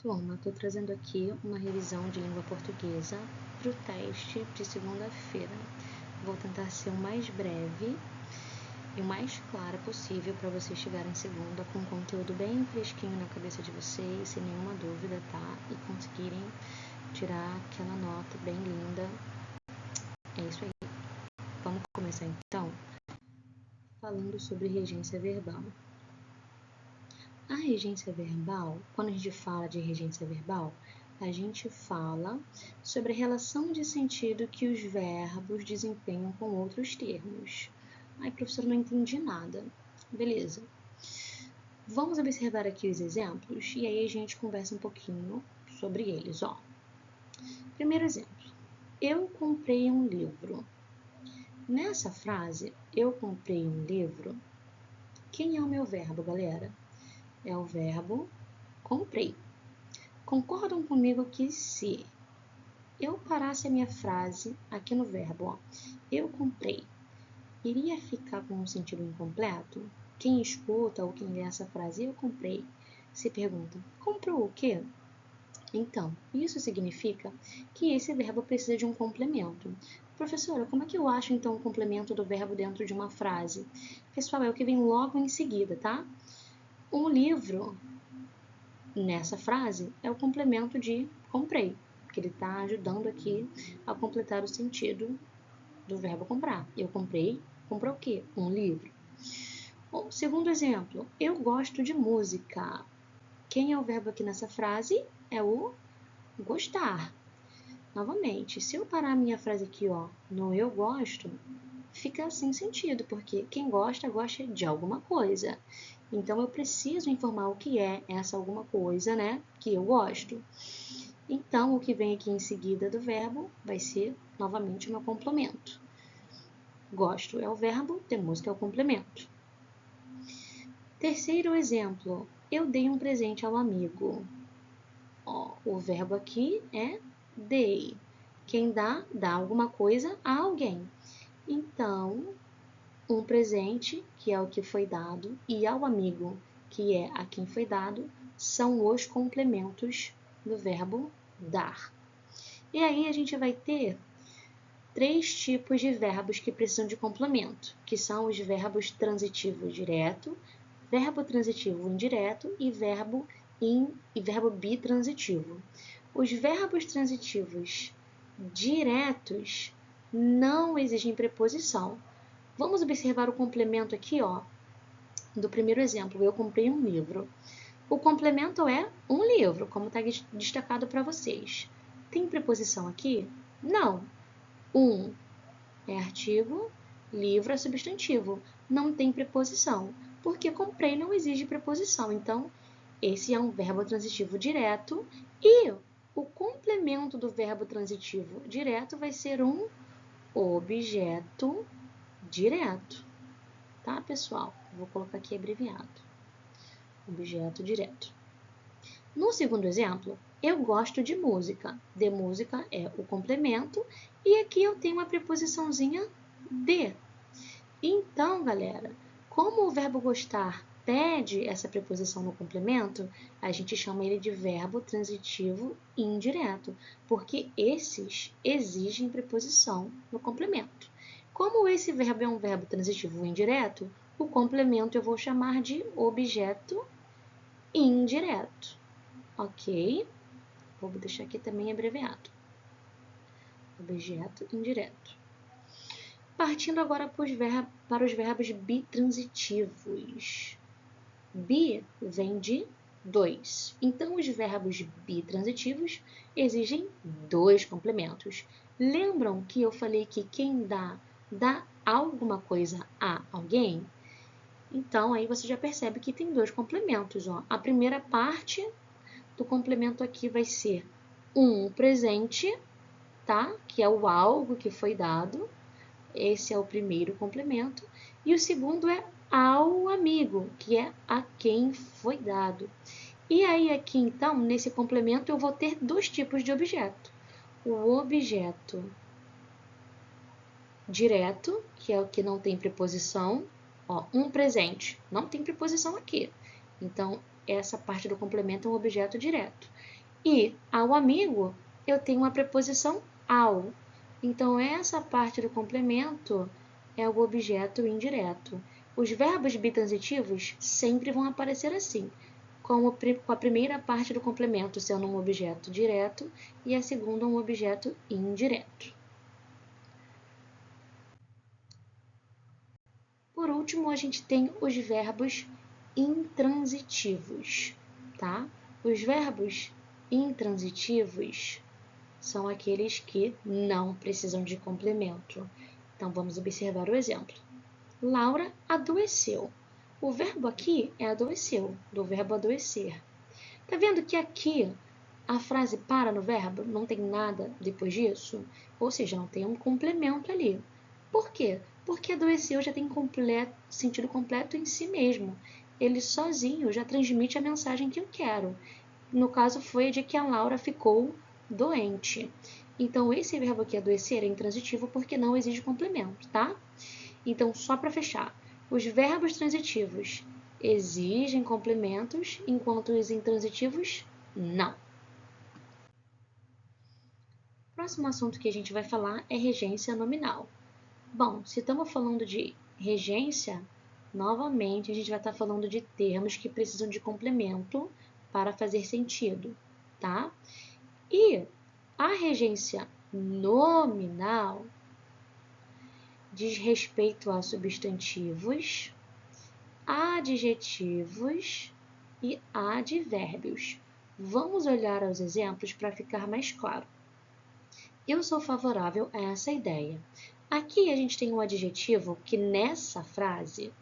Turma, estou trazendo aqui uma revisão de língua portuguesa para o teste de segunda-feira. Vou tentar ser o mais breve e o mais clara possível para vocês chegarem em segunda com conteúdo bem fresquinho na cabeça de vocês, sem nenhuma dúvida, tá? E conseguirem tirar aquela nota bem linda. É isso aí. Vamos começar então falando sobre regência verbal. A regência verbal, quando a gente fala de regência verbal, a gente fala sobre a relação de sentido que os verbos desempenham com outros termos. Ai, professor, não entendi nada. Beleza. Vamos observar aqui os exemplos e aí a gente conversa um pouquinho sobre eles, ó. Primeiro exemplo. Eu comprei um livro. Nessa frase, eu comprei um livro, quem é o meu verbo, galera? É o verbo comprei. Concordam comigo que se eu parasse a minha frase aqui no verbo, ó, eu comprei, iria ficar com um sentido incompleto? Quem escuta ou quem lê essa frase, eu comprei, se pergunta, comprou o quê? Então, isso significa que esse verbo precisa de um complemento. Professora, como é que eu acho então o complemento do verbo dentro de uma frase? Pessoal, é o que vem logo em seguida, tá? Um livro, nessa frase, é o complemento de comprei, porque ele está ajudando aqui a completar o sentido do verbo comprar. Eu comprei, comprou o quê? Um livro. Bom, segundo exemplo, eu gosto de música. Quem é o verbo aqui nessa frase? É o gostar. Novamente, se eu parar a minha frase aqui, ó, no eu gosto, fica sem sentido, porque quem gosta, gosta de alguma coisa. Então, eu preciso informar o que é essa alguma coisa, né, que eu gosto. Então, o que vem aqui em seguida do verbo vai ser, novamente, o meu complemento. Gosto é o verbo, ter música é o complemento. Terceiro exemplo, eu dei um presente ao amigo. Ó, o verbo aqui é dei. Quem dá, dá alguma coisa a alguém. Então, um presente, que é o que foi dado, e ao amigo, que é a quem foi dado, são os complementos do verbo dar. E aí a gente vai ter três tipos de verbos que precisam de complemento, que são os verbos transitivo direto, verbo transitivo indireto e verbo bitransitivo. Os verbos transitivos diretos não exigem preposição. Vamos observar o complemento aqui, ó, do primeiro exemplo. Eu comprei um livro. O complemento é um livro, como está destacado para vocês. Tem preposição aqui? Não. Um é artigo, livro é substantivo. Não tem preposição, porque comprei não exige preposição. Então, esse é um verbo transitivo direto e o complemento do verbo transitivo direto vai ser um objeto direto. Tá, pessoal? Vou colocar aqui abreviado. Objeto direto. No segundo exemplo, eu gosto de música. De música é o complemento e aqui eu tenho uma preposiçãozinha de. Então, galera, como o verbo gostar pede essa preposição no complemento, a gente chama ele de verbo transitivo indireto, porque esses exigem preposição no complemento. Como esse verbo é um verbo transitivo indireto, o complemento eu vou chamar de objeto indireto, ok? Vou deixar aqui também abreviado. Objeto indireto. Partindo agora para os verbos bitransitivos. Bi vem de dois. Então, os verbos bitransitivos exigem dois complementos. Lembram que eu falei que quem dá alguma coisa a alguém? Então, aí você já percebe que tem dois complementos. Ó. A primeira parte do complemento aqui vai ser um presente, tá? Que é o algo que foi dado. Esse é o primeiro complemento. E o segundo é ao amigo, que é a quem foi dado. E aí aqui, então, nesse complemento, eu vou ter dois tipos de objeto. O objeto direto, que é o que não tem preposição. Ó, um presente, não tem preposição aqui. Então, essa parte do complemento é um objeto direto. E ao amigo, eu tenho uma preposição ao. Então, essa parte do complemento é o objeto indireto. Os verbos bitransitivos sempre vão aparecer assim, com a primeira parte do complemento sendo um objeto direto e a segunda um objeto indireto. Por último, a gente tem os verbos intransitivos, tá? Os verbos intransitivos são aqueles que não precisam de complemento. Então, vamos observar o exemplo. Laura adoeceu. O verbo aqui é adoeceu, do verbo adoecer. Tá vendo que aqui a frase para no verbo, não tem nada depois disso? Ou seja, não tem um complemento ali. Por quê? Porque adoeceu já tem sentido completo em si mesmo. Ele sozinho já transmite a mensagem que eu quero. No caso foi de que a Laura ficou doente. Então, esse verbo aqui, adoecer, é intransitivo porque não exige complemento, tá? Então, só para fechar, os verbos transitivos exigem complementos, enquanto os intransitivos, não. O próximo assunto que a gente vai falar é regência nominal. Bom, se estamos falando de regência, novamente a gente vai estar falando de termos que precisam de complemento para fazer sentido, tá? E a regência nominal diz respeito a substantivos, adjetivos e advérbios. Vamos olhar aos exemplos para ficar mais claro. Eu sou favorável a essa ideia. Aqui a gente tem um adjetivo que nessa frase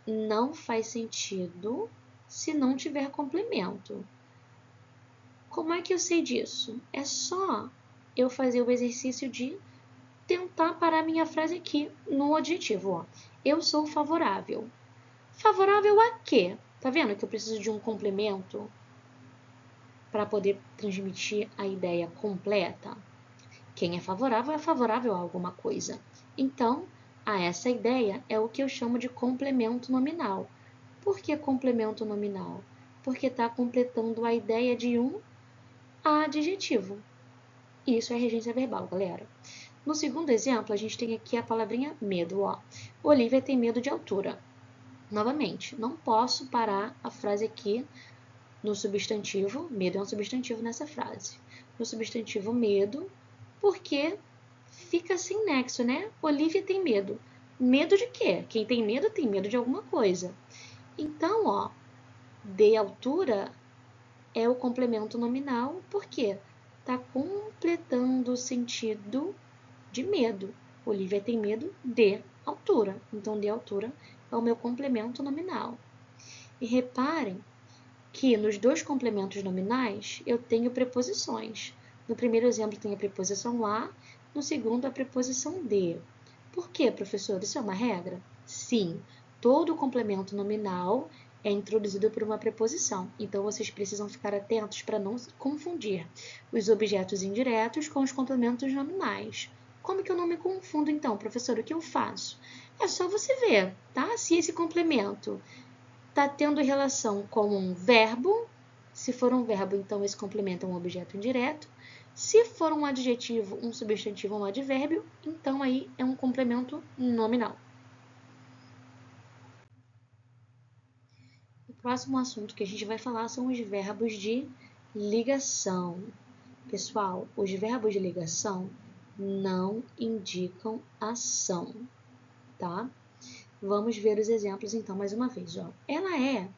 não faz sentido se não tiver complemento. Como é que eu sei disso? É só eu fazer o exercício de tentar parar minha frase aqui no adjetivo. Ó. Eu sou favorável. Favorável a quê? Tá vendo que eu preciso de um complemento para poder transmitir a ideia completa? Quem é favorável a alguma coisa. Então, a essa ideia é o que eu chamo de complemento nominal. Por que complemento nominal? Porque está completando a ideia de um adjetivo. Isso é regência verbal, galera. No segundo exemplo, a gente tem aqui a palavrinha medo. Ó. Olivia tem medo de altura. Novamente, não posso parar a frase aqui no substantivo, medo é um substantivo nessa frase. No substantivo medo, porque fica sem nexo, né? Olivia tem medo. Medo de quê? Quem tem medo de alguma coisa. Então, ó, de altura é o complemento nominal, porque está completando o sentido de medo. Olivia tem medo de altura. Então, de altura é o meu complemento nominal. E reparem que nos dois complementos nominais eu tenho preposições. No primeiro exemplo tem a preposição a, no segundo a preposição de. Por quê, professor? Isso é uma regra? Sim, todo complemento nominal é introduzido por uma preposição. Então, vocês precisam ficar atentos para não confundir os objetos indiretos com os complementos nominais. Como que eu não me confundo, então, professor? O que eu faço? É só você ver, tá? Se esse complemento está tendo relação com um verbo. Se for um verbo, então esse complemento é um objeto indireto. Se for um adjetivo, um substantivo ou um advérbio, então aí é um complemento nominal. O próximo assunto que a gente vai falar são os verbos de ligação. Pessoal, os verbos de ligação não indicam ação, tá? Vamos ver os exemplos então mais uma vez. Ó. Ela é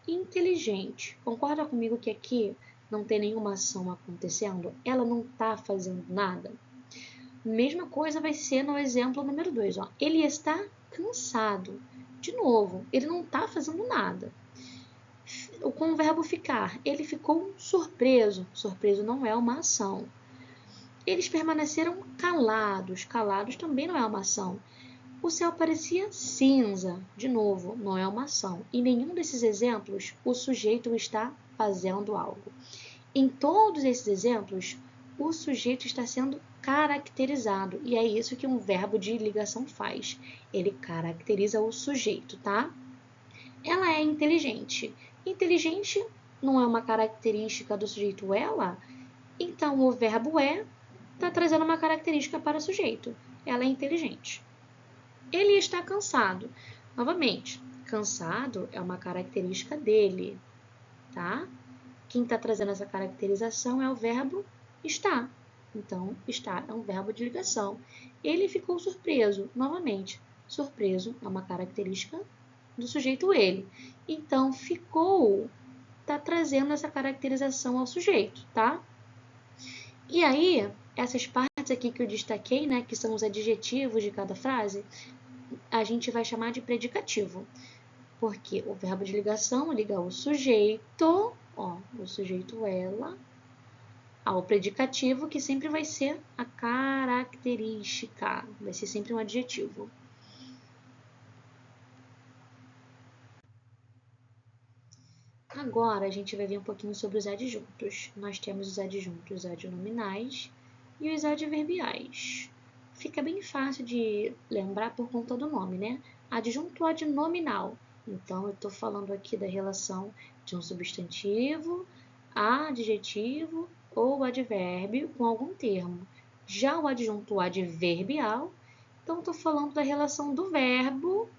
inteligente. Concorda comigo que aqui não tem nenhuma ação acontecendo? Ela não está fazendo nada? Mesma coisa vai ser no exemplo número 2. Ó. Ele está cansado. De novo, ele não está fazendo nada. Com o verbo ficar, ele ficou surpreso. Surpreso não é uma ação. Eles permaneceram calados. Calados também não é uma ação. O céu parecia cinza. De novo, não é uma ação. Em nenhum desses exemplos, o sujeito está fazendo algo. Em todos esses exemplos, o sujeito está sendo caracterizado. E é isso que um verbo de ligação faz. Ele caracteriza o sujeito, tá? Ela é inteligente. Inteligente não é uma característica do sujeito ela? Então, o verbo é está trazendo uma característica para o sujeito. Ela é inteligente. Ele está cansado. Novamente, cansado é uma característica dele, tá? Quem está trazendo essa caracterização é o verbo está. Então, está é um verbo de ligação. Ele ficou surpreso. Novamente, surpreso é uma característica do sujeito ele. Então, ficou está trazendo essa caracterização ao sujeito, tá? E aí, essas partes aqui que eu destaquei, né, que são os adjetivos de cada frase, a gente vai chamar de predicativo. Porque o verbo de ligação liga o sujeito, ó, o sujeito ela, ao predicativo, que sempre vai ser a característica, vai ser sempre um adjetivo. Agora a gente vai ver um pouquinho sobre os adjuntos. Nós temos os adjuntos adnominais e os adverbiais. Fica bem fácil de lembrar por conta do nome, né? Adjunto adnominal. Então, eu estou falando aqui da relação de um substantivo, adjetivo ou advérbio com algum termo. Já o adjunto adverbial, então estou falando da relação do verbo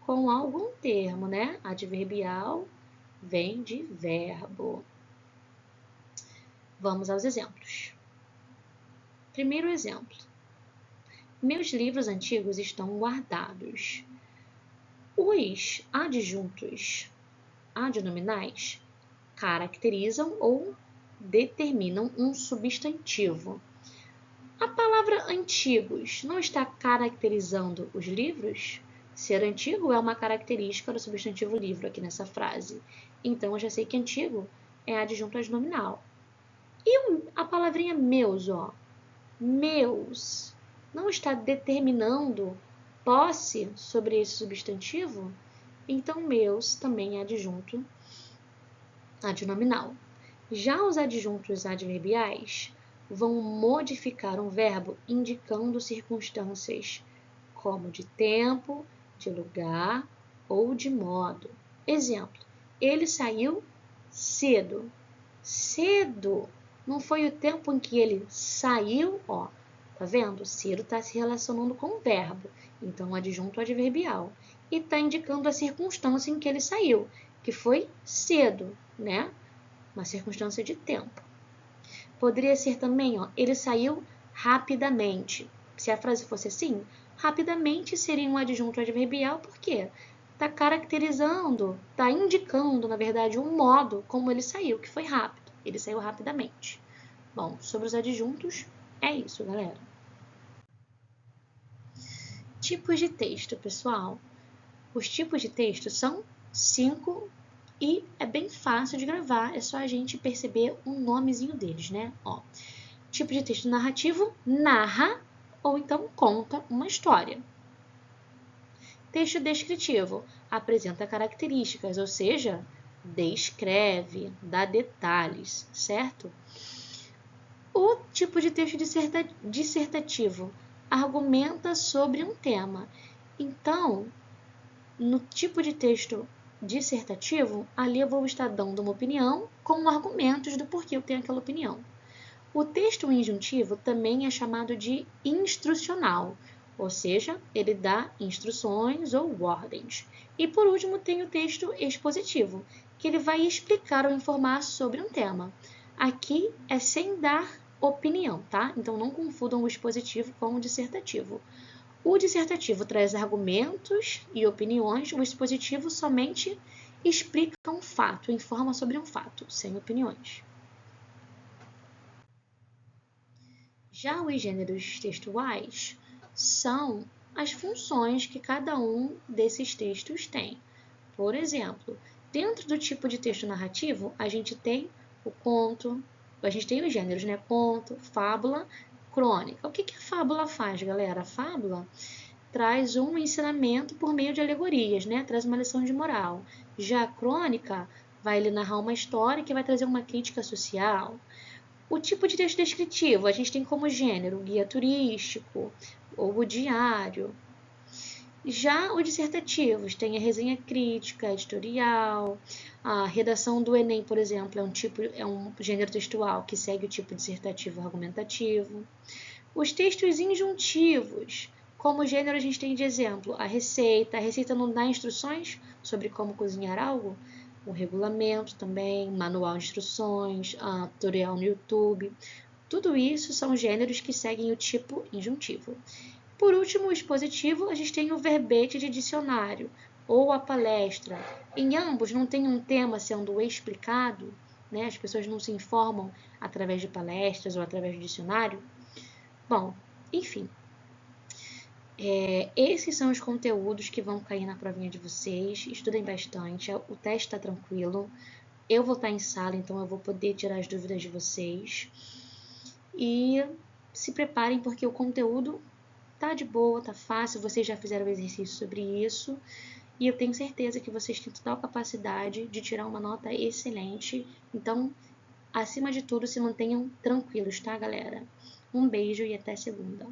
com algum termo, né? Adverbial vem de verbo. Vamos aos exemplos. Primeiro exemplo. Meus livros antigos estão guardados. Os adjuntos adnominais caracterizam ou determinam um substantivo. A palavra antigos não está caracterizando os livros? Ser antigo é uma característica do substantivo livro aqui nessa frase. Então, eu já sei que antigo é adjunto adnominal. E a palavrinha meus, ó, meus, não está determinando posse sobre esse substantivo? Então, meus também é adjunto adnominal. Já os adjuntos adverbiais vão modificar um verbo indicando circunstâncias como de tempo, de lugar ou de modo. Exemplo, ele saiu cedo. Cedo não foi o tempo em que ele saiu, ó. Tá vendo? Cedo está se relacionando com o verbo, então adjunto adverbial. E está indicando a circunstância em que ele saiu, que foi cedo, né? Uma circunstância de tempo. Poderia ser também, ó, ele saiu rapidamente. Se a frase fosse assim, rapidamente seria um adjunto adverbial, por quê? Está caracterizando, está indicando, na verdade, um modo como ele saiu, que foi rápido. Ele saiu rapidamente. Bom, sobre os adjuntos, é isso, galera. Tipos de texto, pessoal. Os tipos de texto são 5 e é bem fácil de gravar, é só a gente perceber um nomezinho deles, né? Ó, tipo de texto narrativo, narra ou então conta uma história. Texto descritivo, apresenta características, ou seja, descreve, dá detalhes, certo? O tipo de texto dissertativo, argumenta sobre um tema. Então, no tipo de texto dissertativo, ali eu vou estar dando uma opinião com argumentos do porquê eu tenho aquela opinião. O texto injuntivo também é chamado de instrucional, ou seja, ele dá instruções ou ordens. E por último tem o texto expositivo, que ele vai explicar ou informar sobre um tema. Aqui é sem dar opinião, tá? Então não confundam o expositivo com o dissertativo. O dissertativo traz argumentos e opiniões, o expositivo somente explica um fato, informa sobre um fato, sem opiniões. Já os gêneros textuais são as funções que cada um desses textos tem. Por exemplo, dentro do tipo de texto narrativo, a gente tem o conto, a gente tem os gêneros, né? Conto, fábula, crônica. O que a fábula faz, galera? A fábula traz um ensinamento por meio de alegorias, né? Traz uma lição de moral. Já a crônica vai lhe narrar uma história que vai trazer uma crítica social. O tipo de texto descritivo, a gente tem como gênero o guia turístico ou o diário. Já os dissertativos tem a resenha crítica, editorial, a redação do Enem, por exemplo, é um gênero textual que segue o tipo dissertativo argumentativo. Os textos injuntivos, como gênero a gente tem de exemplo a receita não dá instruções sobre como cozinhar algo, o regulamento também, manual de instruções, tutorial no YouTube, tudo isso são gêneros que seguem o tipo injuntivo. Por último, o expositivo, a gente tem o verbete de dicionário ou a palestra. Em ambos não tem um tema sendo explicado, né? As pessoas não se informam através de palestras ou através do dicionário. Bom, enfim, esses são os conteúdos que vão cair na provinha de vocês. Estudem bastante, o teste está tranquilo. Eu vou estar em sala, então eu vou poder tirar as dúvidas de vocês. E se preparem porque o conteúdo tá de boa, tá fácil, vocês já fizeram exercício sobre isso. E eu tenho certeza que vocês têm total capacidade de tirar uma nota excelente. Então, acima de tudo, se mantenham tranquilos, tá, galera? Um beijo e até segunda.